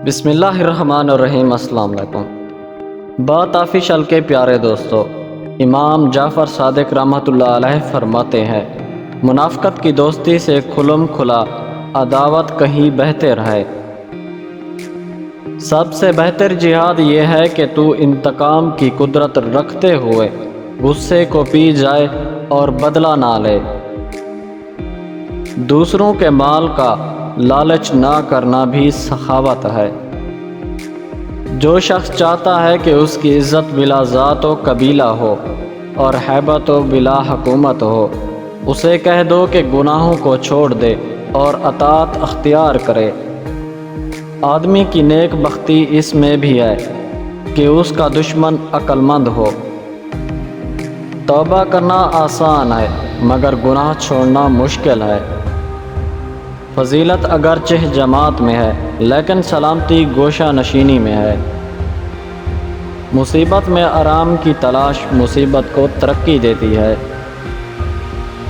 بسم اللہ الرحمن الرحیم۔ السلام علیکم۔ بات آفیشل کے پیارے دوستو، امام جعفر صادق رحمۃ اللہ علیہ فرماتے ہیں، منافقت کی دوستی سے کھلم کھلا عداوت کہیں بہتر ہے۔ سب سے بہتر جہاد یہ ہے کہ تو انتقام کی قدرت رکھتے ہوئے غصے کو پی جائے اور بدلہ نہ لے۔ دوسروں کے مال کا لالچ نہ کرنا بھی سخاوت ہے۔ جو شخص چاہتا ہے کہ اس کی عزت بلا ذات و قبیلہ ہو اور ہیبت و بلا حکومت ہو، اسے کہہ دو کہ گناہوں کو چھوڑ دے اور اطاعت اختیار کرے۔ آدمی کی نیک بختی اس میں بھی ہے کہ اس کا دشمن عقل مند ہو۔ توبہ کرنا آسان ہے مگر گناہ چھوڑنا مشکل ہے۔ فضیلت اگرچہ جماعت میں ہے لیکن سلامتی گوشہ نشینی میں ہے۔ مصیبت میں آرام کی تلاش مصیبت کو ترقی دیتی ہے۔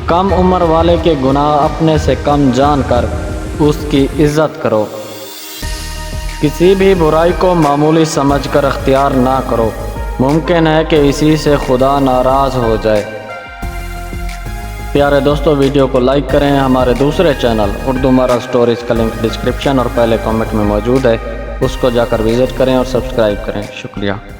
کم عمر والے کے گناہ اپنے سے کم جان کر اس کی عزت کرو۔ کسی بھی برائی کو معمولی سمجھ کر اختیار نہ کرو، ممکن ہے کہ اسی سے خدا ناراض ہو جائے۔ پیارے دوستو، ویڈیو کو لائک کریں۔ ہمارے دوسرے چینل اردو مرا سٹوریز کا لنک ڈسکرپشن اور پہلے کامنٹ میں موجود ہے، اس کو جا کر وزٹ کریں اور سبسکرائب کریں۔ شکریہ۔